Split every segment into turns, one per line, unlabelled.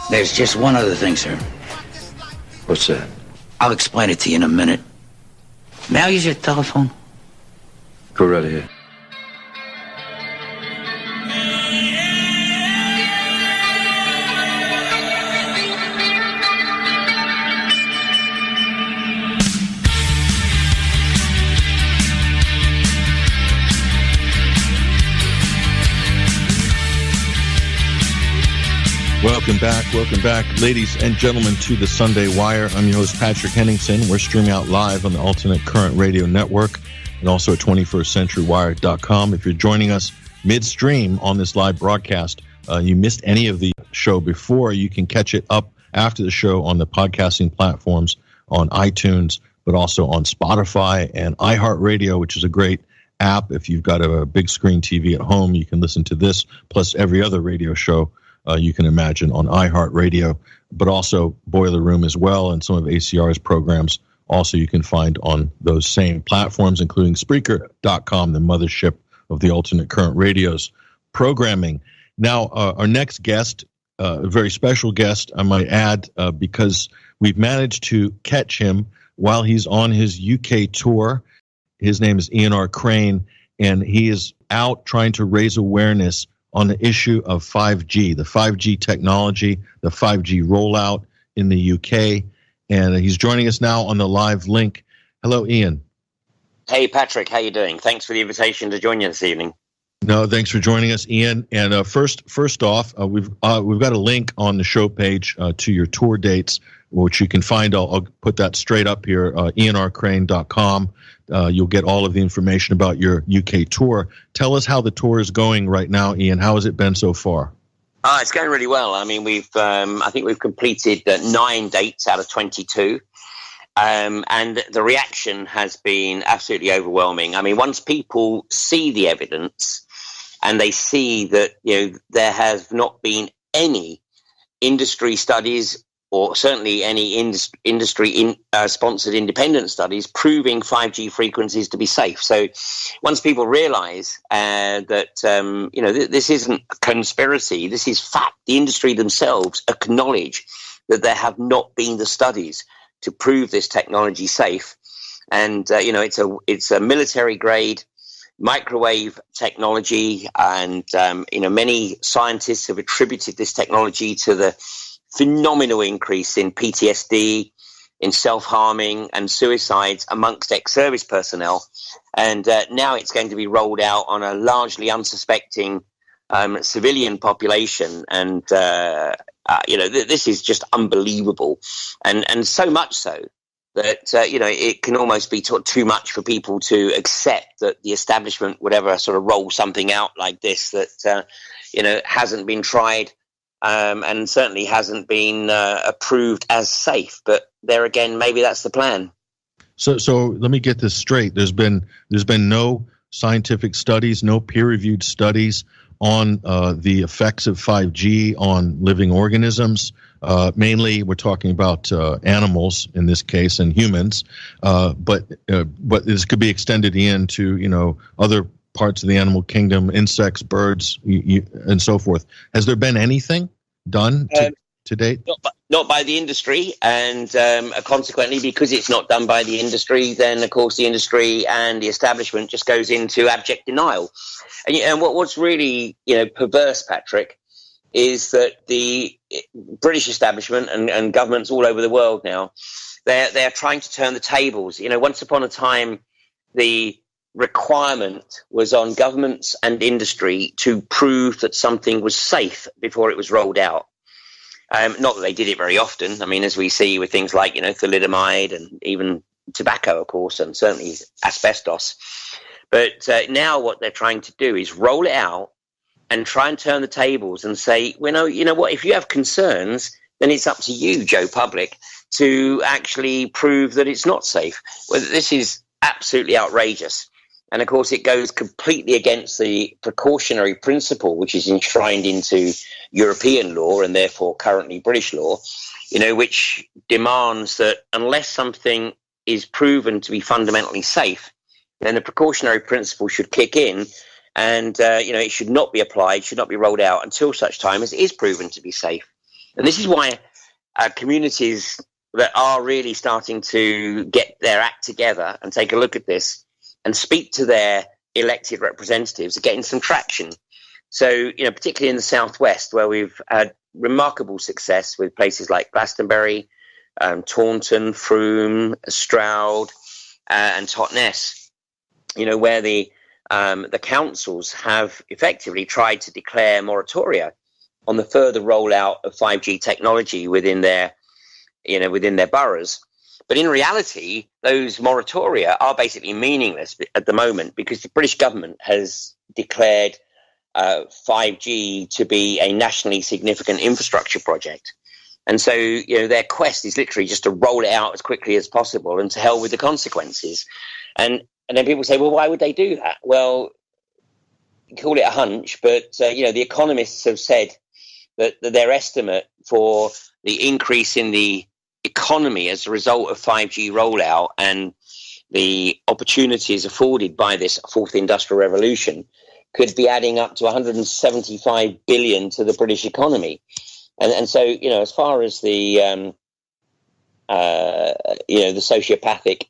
There's just one other thing, sir.
What's that?
I'll explain it to you in a minute. May I use your telephone?
Go right ahead.
Welcome back, ladies and gentlemen, to the Sunday Wire. I'm your host, Patrick Henningsen. We're streaming out live on the Alternate Current Radio Network and also at 21stCenturyWire.com. If you're joining us midstream on this live broadcast, you missed any of the show before, you can catch it up after the show on the podcasting platforms on iTunes, but also on Spotify and iHeartRadio, which is a great app. If you've got a big screen TV at home, you can listen to this plus every other radio show you can imagine on iHeartRadio, but also Boiler Room as well, and some of ACR's programs also you can find on those same platforms, including Spreaker.com, the mothership of the Alternate Current Radio's programming. Now, our next guest, a very special guest, I might add, because we've managed to catch him while he's on his UK tour. His name is Ian R. Crane, and he is out trying to raise awareness on the issue of 5G, the 5G technology, the 5G rollout in the UK. And he's joining us now on the live link. Hello, Ian.
Hey, Patrick. How you doing? Thanks for the invitation to join you this evening.
No, thanks for joining us, Ian. And first off, we've got a link on the show page to your tour dates, which you can find. I'll put that straight up here, ianrcrane.com. You'll get all of the information about your UK tour. Tell us how the tour is going right now, Ian. How has it been so far?
It's going really well. I mean, I think we've completed 9 dates out of 22. And the reaction has been absolutely overwhelming. I mean, once people see the evidence and they see that, there has not been any industry studies or certainly any industry sponsored independent studies proving 5G frequencies to be safe. So once people realize that, this isn't a conspiracy, this is fact, the industry themselves acknowledge that there have not been the studies to prove this technology safe. And, it's a military grade microwave technology. And, many scientists have attributed this technology to the phenomenal increase in PTSD, in self-harming and suicides amongst ex-service personnel. And now it's going to be rolled out on a largely unsuspecting civilian population. And, this is just unbelievable. And so much so that, it can almost be too much for people to accept that the establishment would ever sort of roll something out like this that, hasn't been tried. And certainly hasn't been approved as safe. But there again, maybe that's the plan.
So let me get this straight. There's been no scientific studies, no peer-reviewed studies on the effects of 5G on living organisms. Mainly, we're talking about animals in this case and humans. But this could be extended into other parts of the animal kingdom, insects, birds, and so forth. Has there been anything done to date?
Not by the industry, and consequently, because it's not done by the industry, then of course the industry and the establishment just goes into abject denial. And what's really perverse, Patrick, is that the British establishment and governments all over the world now, they're trying to turn the tables. Once upon a time, the requirement was on governments and industry to prove that something was safe before it was rolled out. Not that they did it very often. I mean, as we see with things like, thalidomide and even tobacco, of course, and certainly asbestos. But now what they're trying to do is roll it out and try and turn the tables and say, you know what, if you have concerns, then it's up to you, Joe Public, to actually prove that it's not safe. Well, this is absolutely outrageous. And, of course, it goes completely against the precautionary principle, which is enshrined into European law and therefore currently British law, which demands that unless something is proven to be fundamentally safe, then the precautionary principle should kick in and, it should not be applied, should not be rolled out until such time as it is proven to be safe. And this is why communities that are really starting to get their act together and take a look at this and speak to their elected representatives are getting some traction. So, particularly in the Southwest, where we've had remarkable success with places like Glastonbury, Taunton, Frome, Stroud, and Totnes, where the councils have effectively tried to declare moratoria on the further rollout of 5G technology within their boroughs. But in reality, those moratoria are basically meaningless at the moment because the British government has declared 5G to be a nationally significant infrastructure project. And so, their quest is literally just to roll it out as quickly as possible and to hell with the consequences. And then people say, well, why would they do that? Well, you call it a hunch, but, the economists have said that their estimate for the increase in the economy as a result of 5G rollout and the opportunities afforded by this fourth industrial revolution could be adding up to 175 billion to the British economy. And so, as far as the sociopathic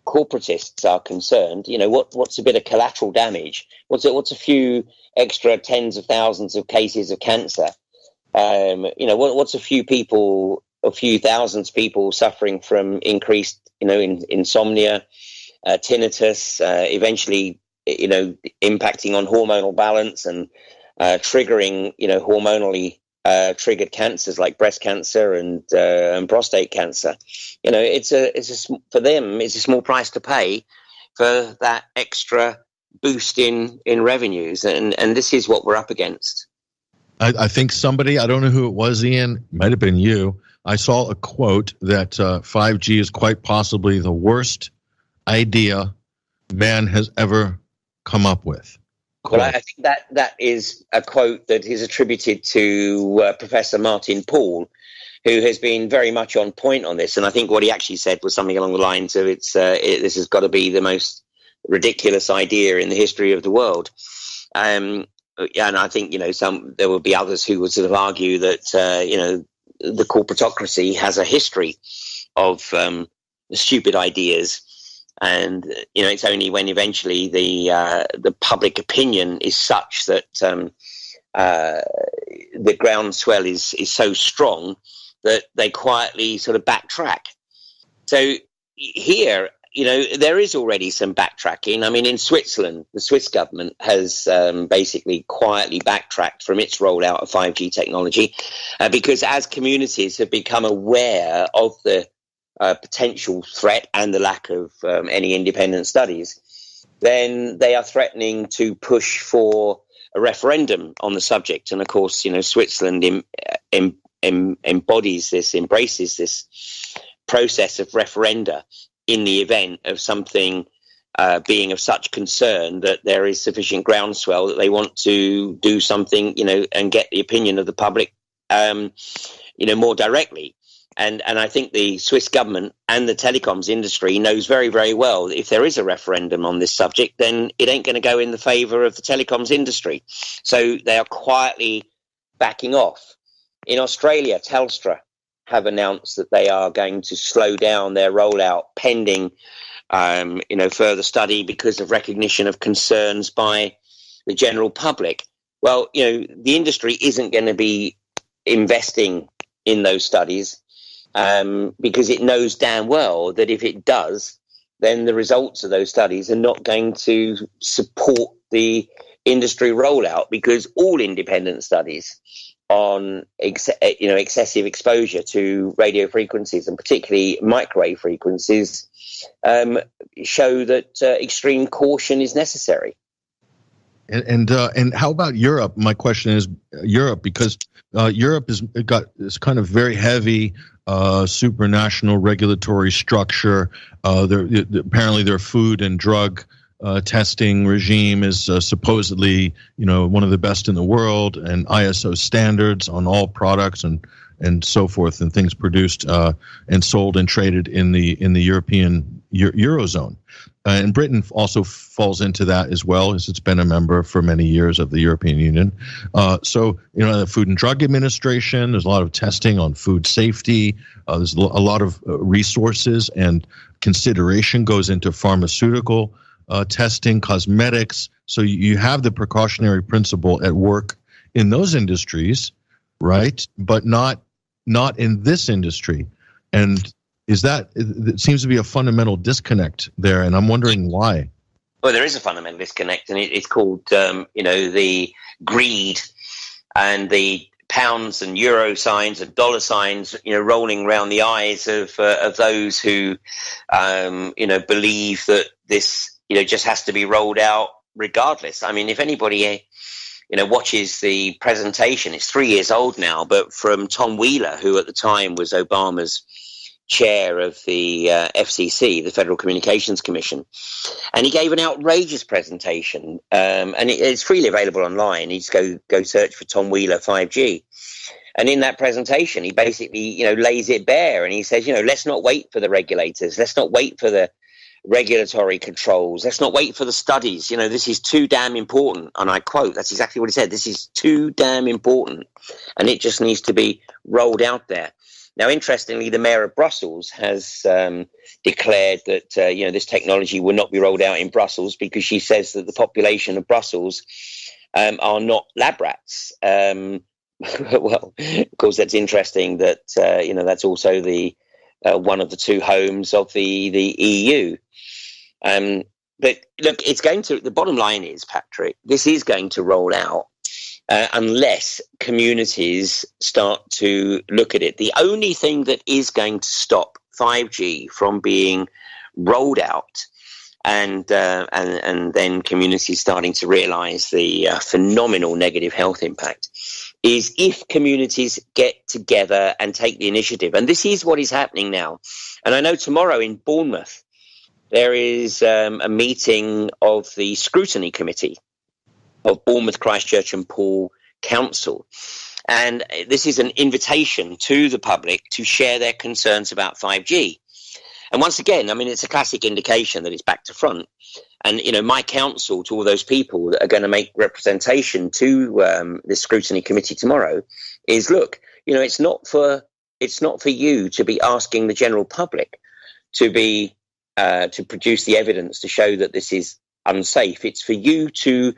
corporatists are concerned, what's a bit of collateral damage? What's a few extra tens of thousands of cases of cancer? What's a few thousands of people suffering from increased, insomnia, tinnitus, eventually, impacting on hormonal balance and triggering, hormonally triggered cancers like breast cancer and prostate cancer. For them, it's a small price to pay for that extra boost in revenues, and this is what we're up against.
I think somebody, I don't know who it was, Ian, might have been you. I saw a quote that 5G is quite possibly the worst idea man has ever come up with.
Well, I think that is a quote that is attributed to Professor Martin Paul, who has been very much on point on this. And I think what he actually said was something along the lines of this has got to be the most ridiculous idea in the history of the world. And I think, there will be others who would sort of argue that, the corporatocracy has a history of stupid ideas. And, it's only when eventually the public opinion is such that the groundswell is so strong that they quietly sort of backtrack. So here, there is already some backtracking. I mean, in Switzerland, the Swiss government has basically quietly backtracked from its rollout of 5G technology because as communities have become aware of the potential threat and the lack of any independent studies, then they are threatening to push for a referendum on the subject. And of course, Switzerland embraces this process of referenda in the event of something being of such concern that there is sufficient groundswell that they want to do something, and get the opinion of the public, more directly. And I think the Swiss government and the telecoms industry knows very, very well that if there is a referendum on this subject, then it ain't going to go in the favor of the telecoms industry. So they are quietly backing off. In Australia, Telstra have announced that they are going to slow down their rollout pending, further study because of recognition of concerns by the general public. Well, the industry isn't going to be investing in those studies because it knows damn well that if it does, then the results of those studies are not going to support the industry rollout because all independent studies on excessive exposure to radio frequencies and particularly microwave frequencies show that extreme caution is necessary.
And how about Europe? My question is Europe, because Europe has got this kind of very heavy supranational regulatory structure. Apparently their food and drug testing regime is supposedly, one of the best in the world, and ISO standards on all products and so forth, and things produced and sold and traded in the European Eurozone. and Britain also falls into that as well, as it's been a member for many years of the European Union. So, the Food and Drug Administration, there's a lot of testing on food safety. There's a lot of resources and consideration goes into pharmaceutical testing, cosmetics. So you have the precautionary principle at work in those industries, right? But not in this industry. And it seems to be a fundamental disconnect there, and I'm wondering why.
Well, there is a fundamental disconnect, and it's called, the greed and the pounds and euro signs and dollar signs, rolling around the eyes of those who, believe that this, just has to be rolled out regardless. I mean, if anybody, watches the presentation, it's 3 years old now, but from Tom Wheeler, who at the time was Obama's chair of the FCC, the Federal Communications Commission, and he gave an outrageous presentation, and it's freely available online. You just go search for Tom Wheeler 5G, and in that presentation, he basically lays it bare, and he says, let's not wait for the regulators, let's not wait for the regulatory controls, let's not wait for the studies. This is too damn important, and I quote, that's exactly what he said. This is too damn important, and it just needs to be rolled out there. Now, interestingly, the mayor of Brussels has declared that, this technology will not be rolled out in Brussels because she says that the population of Brussels are not lab rats. Well, of course, that's interesting that, that's also the one of the two homes of the EU. But look, the bottom line is, Patrick, this is going to roll out. Unless communities start to look at it. The only thing that is going to stop 5G from being rolled out and then communities starting to realize the phenomenal negative health impact is if communities get together and take the initiative. And this is what is happening now. And I know tomorrow in Bournemouth, there is a meeting of the Scrutiny Committee of Bournemouth, Christchurch and Poole Council. And this is an invitation to the public to share their concerns about 5G. And once again, I mean, it's a classic indication that it's back to front. And, my counsel to all those people that are going to make representation to the Scrutiny Committee tomorrow is, look, it's not for you to be asking the general public to produce the evidence to show that this is unsafe. It's for you to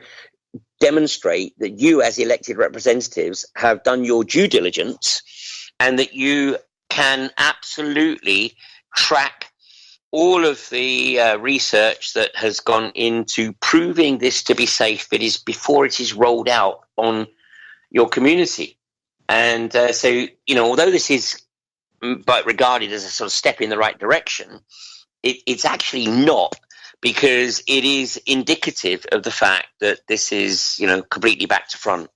demonstrate that you as elected representatives have done your due diligence and that you can absolutely track all of the research that has gone into proving this to be safe. It is before it is rolled out on your community. And so, although this is regarded as a sort of step in the right direction, it's actually not, because it is indicative of the fact that this is, completely back to front.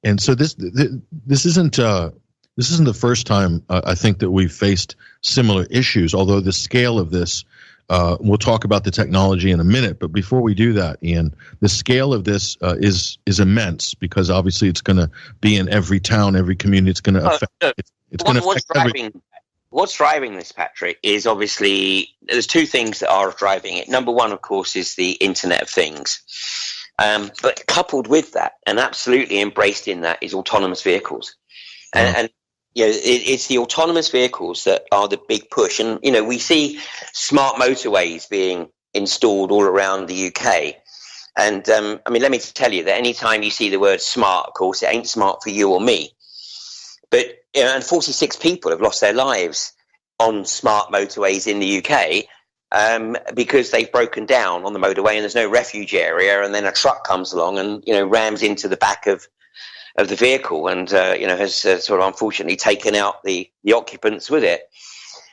And so this isn't the first time I think that we've faced similar issues. Although the scale of this, we'll talk about the technology in a minute. But before we do that, Ian, the scale of this is immense, because obviously it's going to be in every town, every community. It's going to affect. It's going to affect everything.
What's driving this, Patrick, is obviously there's two things that are driving it. Number one, of course, is the Internet of Things. But coupled with that, and absolutely embraced in that, is autonomous vehicles. And it's the autonomous vehicles that are the big push. And, we see smart motorways being installed all around the UK. And, let me tell you that anytime you see the word smart, of course, it ain't smart for you or me. But and 46 people have lost their lives on smart motorways in the UK because they've broken down on the motorway and there's no refuge area, and then a truck comes along and rams into the back of the vehicle and has sort of unfortunately taken out the occupants with it.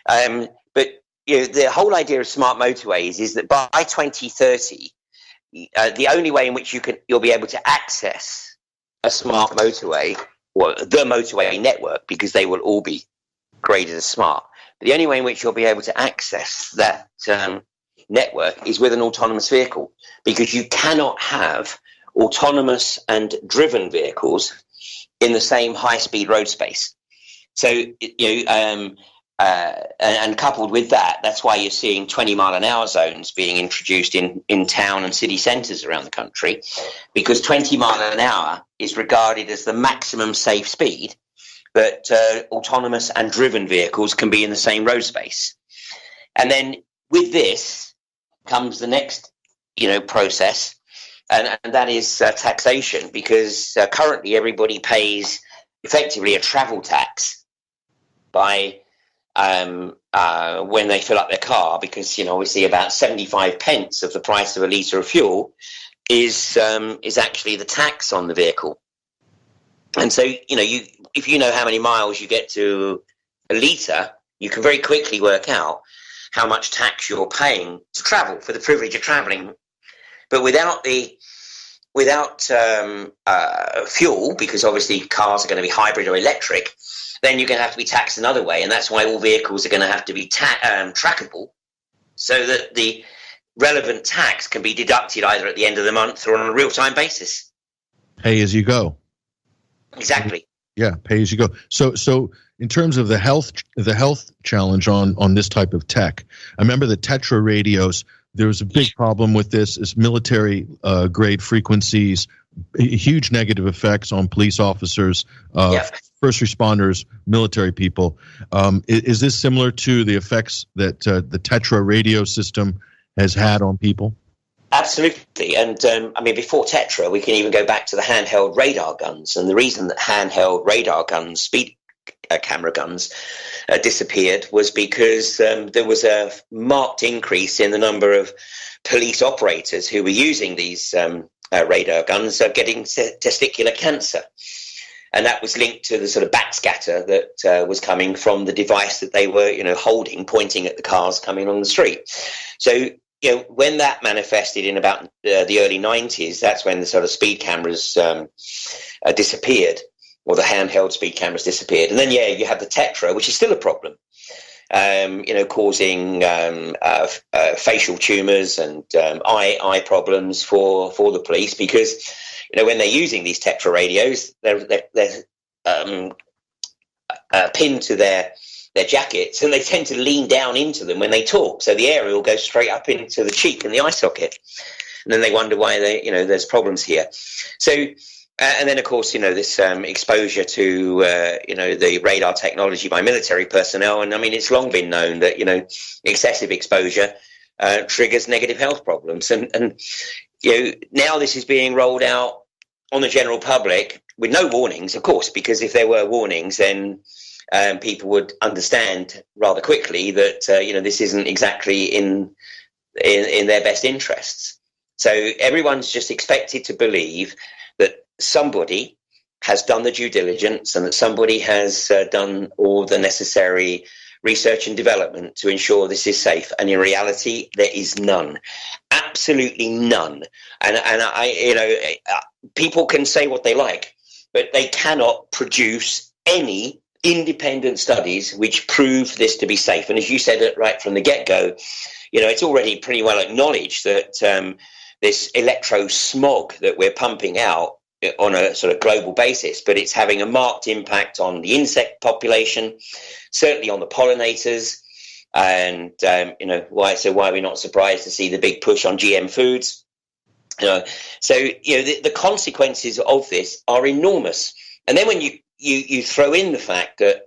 But the whole idea of smart motorways is that by 2030, the only way in which you'll be able to access a smart motorway, or the motorway network, because they will all be graded as smart. But the only way in which you'll be able to access that network is with an autonomous vehicle, because you cannot have autonomous and driven vehicles in the same high-speed road space. So, and coupled with that, that's why you're seeing 20-mile-an-hour zones being introduced in town and city centres around the country, because 20 mile an hour is regarded as the maximum safe speed that autonomous and driven vehicles can be in the same road space. And then with this comes the next, process, and that is taxation, because currently everybody pays effectively a travel tax by when they fill up their car, because obviously about 75 pence of the price of a litre of fuel is actually the tax on the vehicle. And so if you know how many miles you get to a litre, you can very quickly work out how much tax you're paying to travel, for the privilege of travelling. But without fuel, because obviously cars are going to be hybrid or electric, then you're going to have to be taxed another way. And that's why all vehicles are going to have to be trackable, so that the relevant tax can be deducted either at the end of the month or on a real-time basis.
Pay as you go.
Exactly.
Yeah, pay as you go. So in terms of the health challenge on this type of tech, I remember the Tetra radios. There was a big problem with this. Is military grade frequencies, huge negative effects on police officers, first responders, military people. Is this similar to the effects that the Tetra radio system has had on people?
Absolutely. And before Tetra, we can even go back to the handheld radar guns. And the reason that handheld radar guns, speed camera guns, disappeared was because there was a marked increase in the number of police operators who were using these radar guns getting testicular cancer. And that was linked to the sort of backscatter that was coming from the device that they were, holding, pointing at the cars coming on the street. So, when that manifested in about the early 90s, that's when the sort of speed cameras disappeared, or the handheld speed cameras disappeared. And then, you have the Tetra, which is still a problem, causing facial tumours and eye problems for the police, because, when they're using these Tetra radios, they're pinned to their jackets, and they tend to lean down into them when they talk. So the aerial goes straight up into the cheek and the eye socket. And then they wonder why there's problems here. So, and then of course, this exposure to, the radar technology by military personnel. And it's long been known that, excessive exposure triggers negative health problems. And now this is being rolled out on the general public with no warnings, of course, because if there were warnings, then people would understand rather quickly that this isn't exactly in their best interests. So everyone's just expected to believe that somebody has done the due diligence and that somebody has done all the necessary research and development to ensure this is safe. And in reality, there is none, absolutely none. And people can say what they like, but they cannot produce any independent studies which prove this to be safe. And as you said it right from the get-go, it's already pretty well acknowledged that this electro smog that we're pumping out on a sort of global basis, but it's having a marked impact on the insect population, certainly on the pollinators. And why are we not surprised to see the big push on GM foods? So the consequences of this are enormous. And then when you throw in the fact that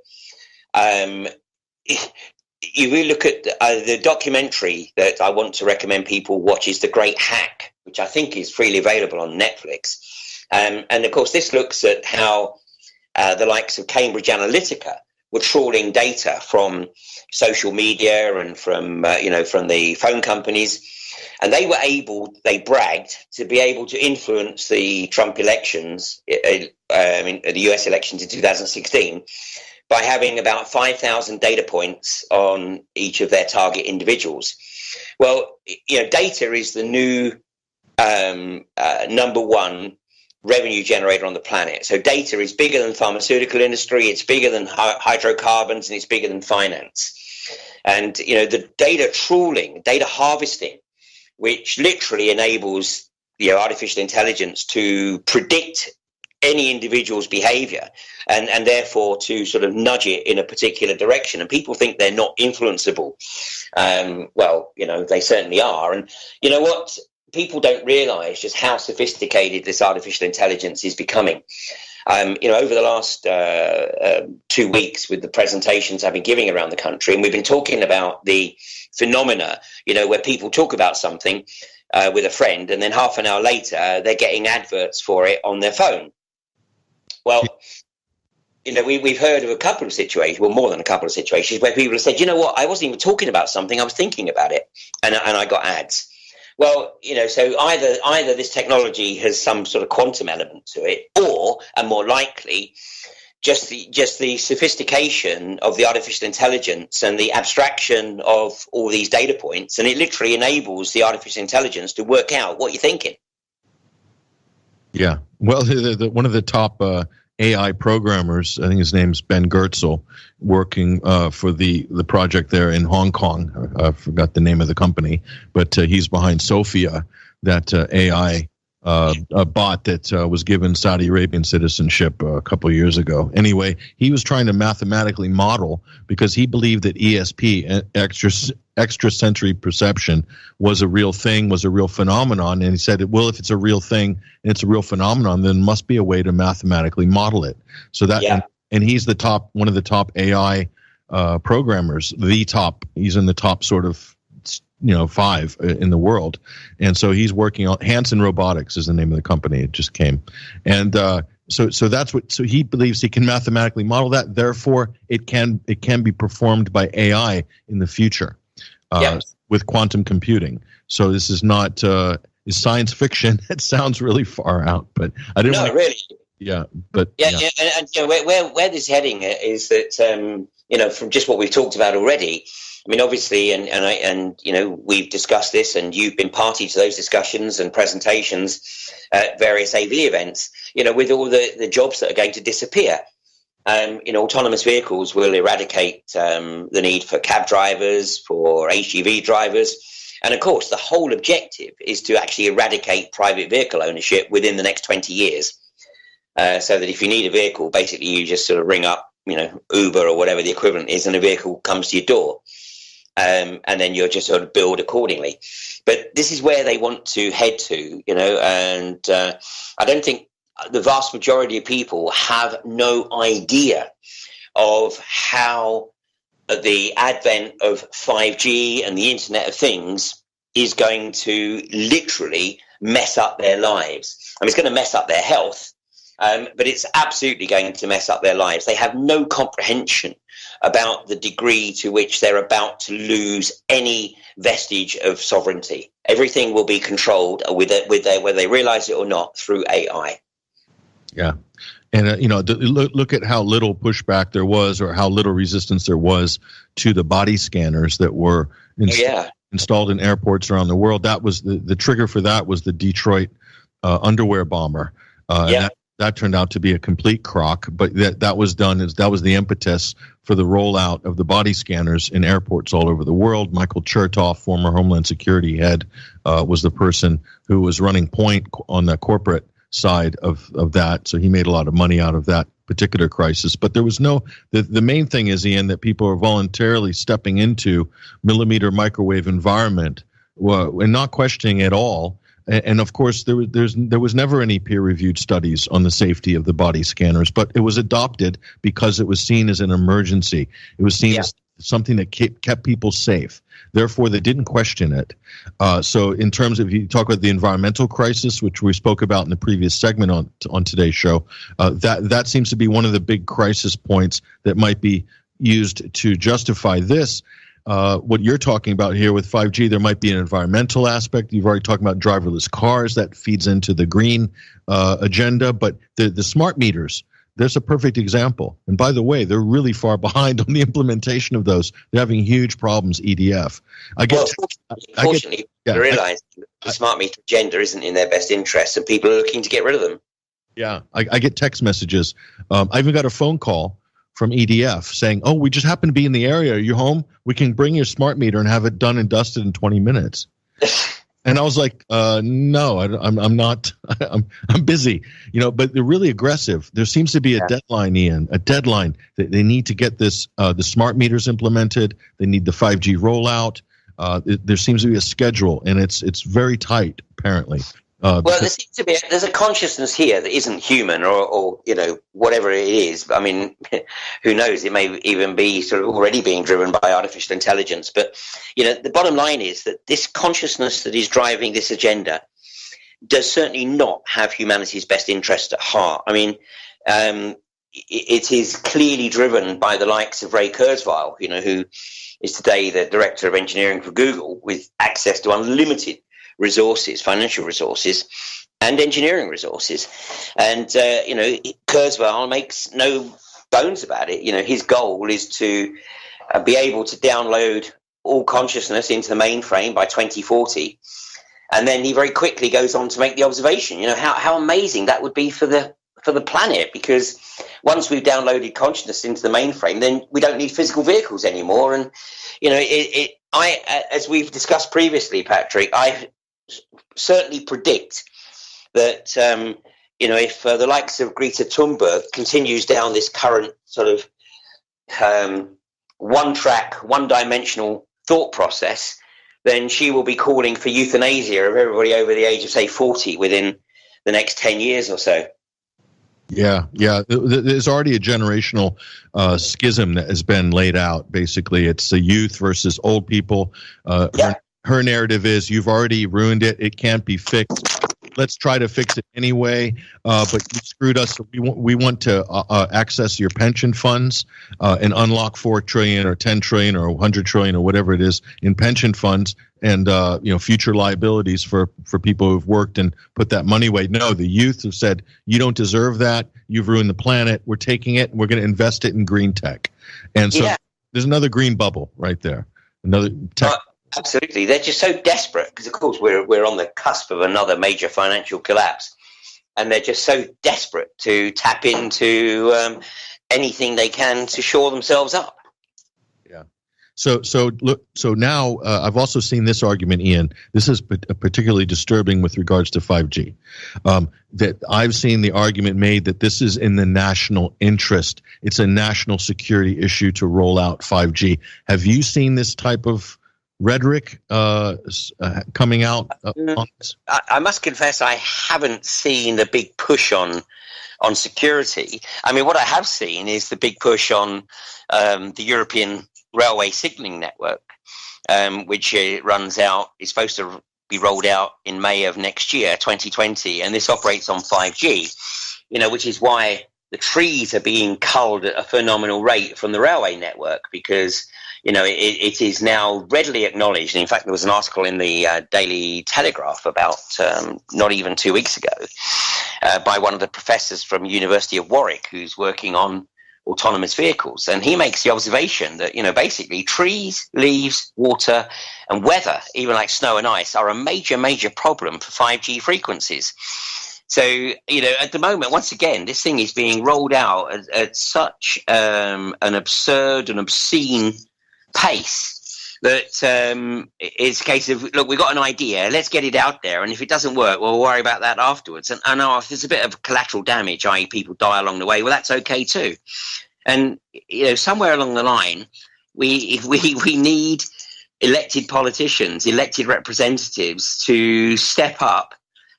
you really look at the documentary that I want to recommend people watch is The Great Hack, which I think is freely available on Netflix. And of course, this looks at how the likes of Cambridge Analytica were trawling data from social media and from the phone companies. And they bragged to be able to influence the Trump elections, the US elections in 2016, by having about 5,000 data points on each of their target individuals. Well, data is the new number one revenue generator on the planet. So data is bigger than pharmaceutical industry, it's bigger than hydrocarbons, and it's bigger than finance. And, the data trawling, data harvesting, which literally enables artificial intelligence to predict any individual's behavior and therefore to sort of nudge it in a particular direction. And people think they're not influenceable. Well, they certainly are. And you know what? People don't realize just how sophisticated this artificial intelligence is becoming. Over the last 2 weeks with the presentations I've been giving around the country, and we've been talking about the phenomena, where people talk about something with a friend, and then half an hour later, they're getting adverts for it on their phone. Well, we've heard of a couple of situations, well, more than a couple of situations, where people have said, you know what, I wasn't even talking about something, I was thinking about it, and I got ads. Well, so either this technology has some sort of quantum element to it, or, and more likely, just the sophistication of the artificial intelligence and the abstraction of all these data points, and it literally enables the artificial intelligence to work out what you're thinking.
Yeah. Well, one of the top AI programmers, I think his name's Ben Goertzel, working for the project there in Hong Kong. I forgot the name of the company, but he's behind Sophia, that AI bot that was given Saudi Arabian citizenship a couple of years ago. Anyway, he was trying to mathematically model, because he believed that ESP, extrasensory perception, was a real thing, was a real phenomenon. And he said, well, if it's a real thing and it's a real phenomenon, then there must be a way to mathematically model it. So that, yeah. And he's one of the top AI programmers, he's in the top sort of 5 in the world. And so he's working on Hanson Robotics is the name of the company. It just came. And so he believes he can mathematically model that. Therefore, it can be performed by AI in the future with quantum computing. So this is not is science fiction. It sounds really far out, but I didn't. No,
really.
Yeah, but
and where this is heading is that from just what we've talked about already. I mean, obviously, and we've discussed this, and you've been party to those discussions and presentations at various AV events. With all the jobs that are going to disappear, autonomous vehicles will eradicate the need for cab drivers, for HGV drivers, and of course, the whole objective is to actually eradicate private vehicle ownership within the next 20 years. So that if you need a vehicle, basically you just sort of ring up, Uber or whatever the equivalent is, and a vehicle comes to your door. And then you'll just sort of build accordingly. But this is where they want to head to, and I don't think the vast majority of people have no idea of how the advent of 5G and the Internet of Things is going to literally mess up their lives. I mean, it's going to mess up their health, but it's absolutely going to mess up their lives. They have no comprehension about the degree to which they're about to lose any vestige of sovereignty. Everything will be controlled whether they realize it or not, through AI.
Yeah. And, look at how little pushback there was, or how little resistance there was to the body scanners that were installed in airports around the world. That was the trigger for that was the Detroit underwear bomber. And that turned out to be a complete crock, but that was the impetus for the rollout of the body scanners in airports all over the world. Michael Chertoff, former Homeland Security head, was the person who was running point on the corporate side of that. So he made a lot of money out of that particular crisis. But there was the main thing is, Ian, that people are voluntarily stepping into millimeter microwave environment and not questioning at all. And of course, there was never any peer-reviewed studies on the safety of the body scanners, but it was adopted because it was seen as an emergency. It was seen as something that kept people safe. Therefore, they didn't question it. So in terms of, you talk about the environmental crisis, which we spoke about in the previous segment on today's show, that seems to be one of the big crisis points that might be used to justify this. What you're talking about here with 5G, there might be an environmental aspect. You've already talked about driverless cars. That feeds into the green agenda. But the smart meters, there's a perfect example. And by the way, they're really far behind on the implementation of those. They're having huge problems, EDF.
Unfortunately, they realize the smart meter agenda isn't in their best interest, and people are looking to get rid of them.
Yeah, I get text messages. I even got a phone call from EDF saying, "Oh, we just happen to be in the area. Are you home? We can bring your smart meter and have it done and dusted in 20 minutes." And I was like, no, I'm not. I'm busy, But they're really aggressive. There seems to be a deadline, Ian. A deadline that they need to get this the smart meters implemented. They need the 5G rollout. There seems to be a schedule, and it's very tight, apparently.
Well, there seems to be there's a consciousness here that isn't human, or whatever it is. I mean, who knows? It may even be sort of already being driven by artificial intelligence. But the bottom line is that this consciousness that is driving this agenda does certainly not have humanity's best interest at heart. I mean, it is clearly driven by the likes of Ray Kurzweil, who is today the director of engineering for Google, with access to unlimited resources, financial resources, and engineering resources. And, Kurzweil makes no bones about it. His goal is to be able to download all consciousness into the mainframe by 2040. And then he very quickly goes on to make the observation, how amazing that would be for the planet, because once we've downloaded consciousness into the mainframe, then we don't need physical vehicles anymore. And, as we've discussed previously, Patrick, I certainly predict that if the likes of Greta Thunberg continues down this current sort of one-dimensional thought process, then she will be calling for euthanasia of everybody over the age of, say, 40 within the next 10 years or so.
Yeah. There's already a generational schism that has been laid out. Basically, it's the youth versus old people. Her narrative is, you've already ruined it. It can't be fixed. Let's try to fix it anyway. But you screwed us. We want to access your pension funds and unlock $4 trillion or 10 trillion or 100 trillion or whatever it is in pension funds and future liabilities for people who've worked and put that money away. No, the youth have said, you don't deserve that. You've ruined the planet. We're taking it and we're going to invest it in green tech. And so there's another green bubble right there. Another tech.
Absolutely. They're just so desperate because, of course, we're on the cusp of another major financial collapse, and they're just so desperate to tap into anything they can to shore themselves up.
Yeah. So now I've also seen this argument, Ian. This is particularly disturbing with regards to 5G. That I've seen the argument made that this is in the national interest. It's a national security issue to roll out 5G. Have you seen this type of rhetoric coming out on this?
I must confess I haven't seen the big push on security. I mean, what I have seen is the big push on the European railway signalling network, which is supposed to be rolled out in May of next year, 2020, and this operates on 5G, which is why the trees are being culled at a phenomenal rate from the railway network, because it is now readily acknowledged. And in fact, there was an article in the Daily Telegraph about not even 2 weeks ago by one of the professors from University of Warwick who's working on autonomous vehicles. And he makes the observation that, basically trees, leaves, water and weather, even like snow and ice, are a major, major problem for 5G frequencies. So, at the moment, once again, this thing is being rolled out at such an absurd and obscene pace that it's a case of, look, we've got an idea, let's get it out there, and if it doesn't work, we'll worry about that afterwards. And if there's a bit of collateral damage, i.e. people die along the way, well, that's okay too. And, somewhere along the line, we need elected politicians, elected representatives to step up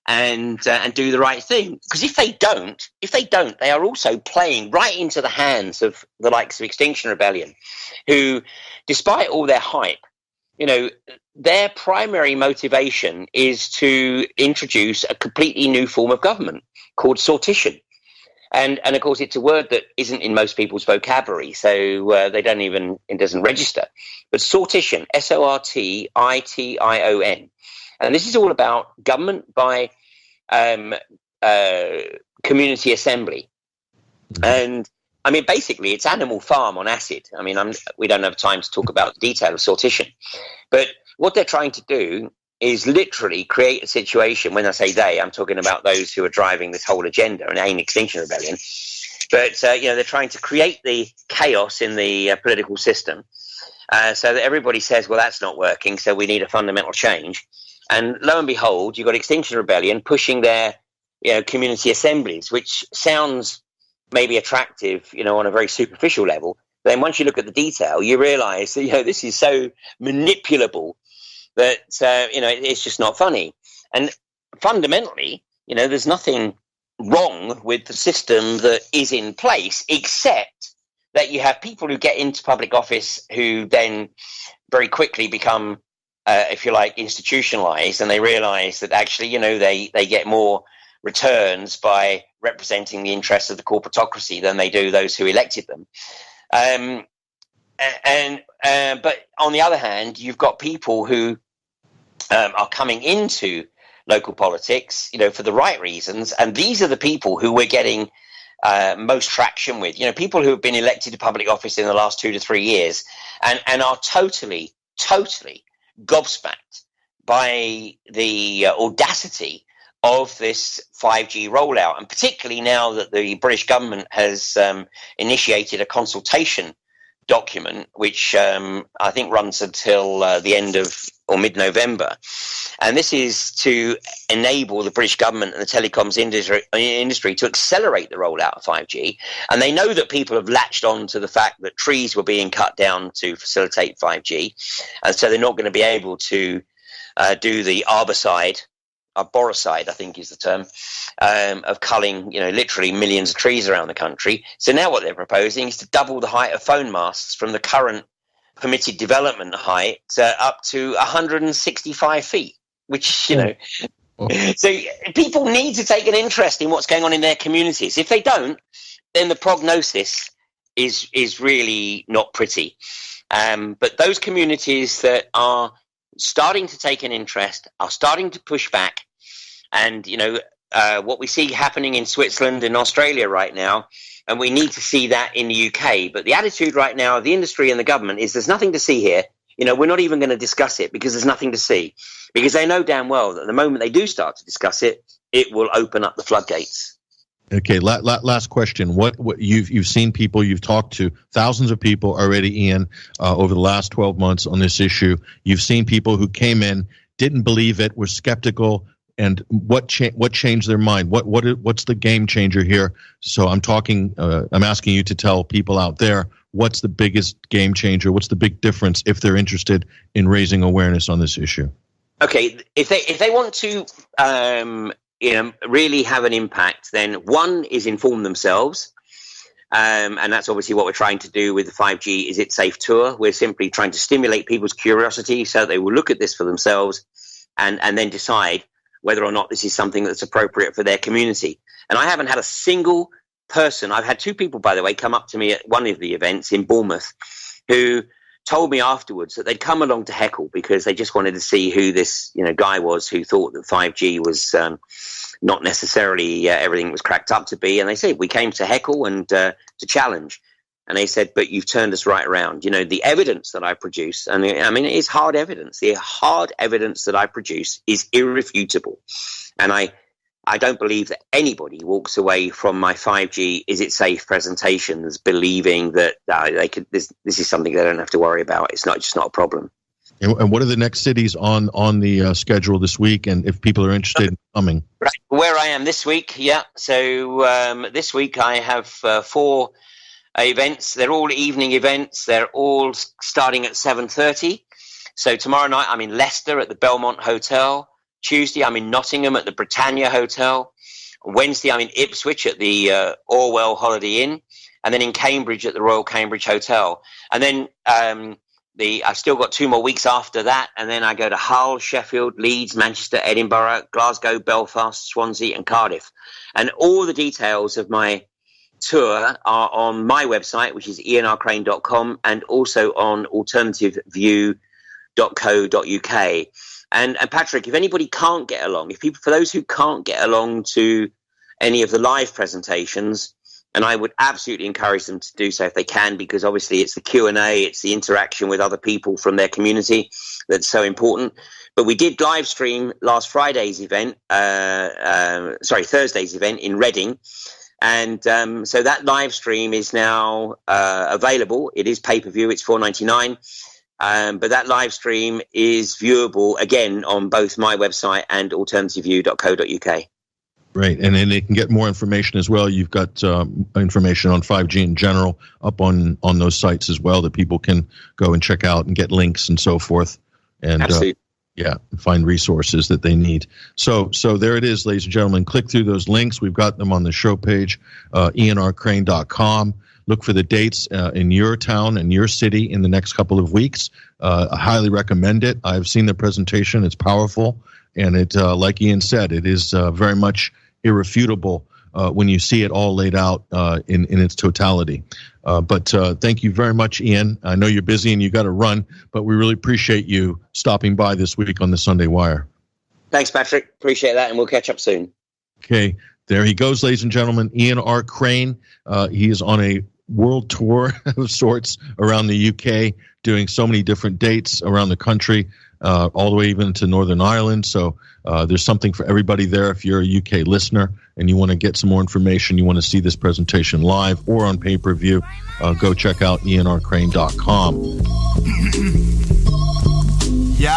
and do the right thing. Because if they don't, they are also playing right into the hands of the likes of Extinction Rebellion, who, despite all their hype, their primary motivation is to introduce a completely new form of government called sortition. And of course, it's a word that isn't in most people's vocabulary, so it doesn't register. But sortition, sortition. And this is all about government by community assembly. And I mean, basically, it's Animal Farm on acid. I mean, we don't have time to talk about the detail of sortition. But what they're trying to do is literally create a situation. When I say they, I'm talking about those who are driving this whole agenda and AIM Extinction Rebellion. But, they're trying to create the chaos in the political system so that everybody says, well, that's not working, so we need a fundamental change. And lo and behold, you've got Extinction Rebellion pushing their community assemblies, which sounds maybe attractive, on a very superficial level. But then once you look at the detail, you realize that, this is so manipulable that, it's just not funny. And fundamentally, there's nothing wrong with the system that is in place, except that you have people who get into public office who then very quickly become, if you like, institutionalized, and they realize that actually, they get more returns by representing the interests of the corporatocracy than they do those who elected them. But on the other hand, you've got people who are coming into local politics, for the right reasons, and these are the people who we're getting most traction with. People who have been elected to public office in the last 2 to 3 years, and are totally gobsmacked by the audacity of this 5G rollout, and particularly now that the British government has initiated a consultation document, which I think runs until the end of or mid-November. And this is to enable the British government and the telecoms industry to accelerate the rollout of 5G. And they know that people have latched on to the fact that trees were being cut down to facilitate 5G. And so they're not going to be able to do the arboricide, I think is the term, of culling, literally millions of trees around the country. So now what they're proposing is to double the height of phone masts from the current permitted development height up to 165 feet, which, so people need to take an interest in what's going on in their communities. If they don't, then the prognosis is really not pretty. But those communities that are starting to take an interest are starting to push back. And, what we see happening in Switzerland and Australia right now, and we need to see that in the UK. But the attitude right now of the industry and the government is there's nothing to see here. We're not even going to discuss it because there's nothing to see. Because they know damn well that the moment they do start to discuss it, it will open up the floodgates.
Okay, last question. What you've seen people, you've talked to thousands of people already, Ian, over the last 12 months on this issue. You've seen people who came in, didn't believe it, were skeptical. And what changed their mind? What's the game changer here? So I'm asking you to tell people out there, what's the biggest game changer? What's the big difference if they're interested in raising awareness on this issue?
Okay, if they want to really have an impact, then one is inform themselves. And that's obviously what we're trying to do with the 5G Is It Safe tour. We're simply trying to stimulate people's curiosity so they will look at this for themselves and then decide whether or not this is something that's appropriate for their community. And I haven't had a single person, I've had 2 people, by the way, come up to me at one of the events in Bournemouth who told me afterwards that they'd come along to heckle because they just wanted to see who this guy was who thought that 5G was not necessarily everything was cracked up to be. And they said, we came to heckle and to challenge. And they said, but you've turned us right around. The evidence that I produce, and I mean, it is hard evidence. The hard evidence that I produce is irrefutable. And I don't believe that anybody walks away from my 5G Is It Safe presentations believing that this is something they don't have to worry about. It's just not a problem.
And what are the next cities on the schedule this week? And if people are interested in coming,
right, where I am this week, yeah. So this week I have 4 events. They're all evening events. They're all starting at 7:30. So tomorrow night I'm in Leicester at the Belmont Hotel. Tuesday I'm in Nottingham at the Britannia Hotel. Wednesday I'm in Ipswich at the Orwell Holiday Inn, and then in Cambridge at the Royal Cambridge Hotel. And then I've still got 2 more weeks after that, and then I go to Hull, Sheffield, Leeds, Manchester, Edinburgh, Glasgow, Belfast, Swansea, and Cardiff. And all the details of my tour are on my website, which is ianrcrane.com, and also on alternativeview.co.uk. And Patrick, if anybody can't get along, for those who can't get along to any of the live presentations, and I would absolutely encourage them to do so if they can, because obviously it's the Q&A, it's the interaction with other people from their community that's so important. But we did live stream Thursday's event in Reading. And so that live stream is now available. It is pay-per-view. It's $4.99. But that live stream is viewable again on both my website and alternativeview.co.uk.
Right, and then they can get more information as well. You've got information on 5G in general up on those sites as well that people can go and check out and get links and so forth. And
Absolutely.
Find resources that they need. So there it is, ladies and gentlemen. Click through those links. We've got them on the show page, ianrcrane.com. Look for the dates in your town and your city in the next couple of weeks. I highly recommend it. I've seen the presentation. It's powerful. And it, like Ian said, it is very much irrefutable when you see it all laid out in its totality. But thank you very much, Ian. I know you're busy and you got to run, but we really appreciate you stopping by this week on the Sunday Wire.
Thanks, Patrick. Appreciate that, and we'll catch up soon.
Okay, there he goes, ladies and gentlemen. Ian R. Crane. He is on a world tour of sorts around the UK, doing so many different dates around the country, all the way even to Northern Ireland. So there's something for everybody there. If you're a UK listener and you want to get some more information, you want to see this presentation live or on pay-per-view, go check out ianrcrane.com.
Yo,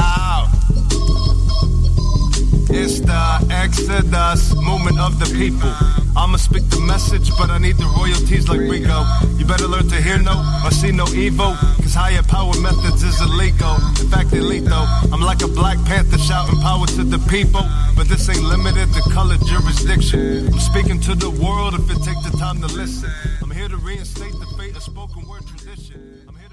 it's the Exodus, movement of the people. I'ma speak the message, but I need the royalties like Rico. You better learn to hear no or see no evil, cause higher power methods is illegal. In fact, illegal. I'm like a Black Panther shouting power to the people, but this ain't limited to color jurisdiction. I'm speaking to the world if it takes the time to listen. I'm here to reinstate the fate of spoken word tradition. I'm here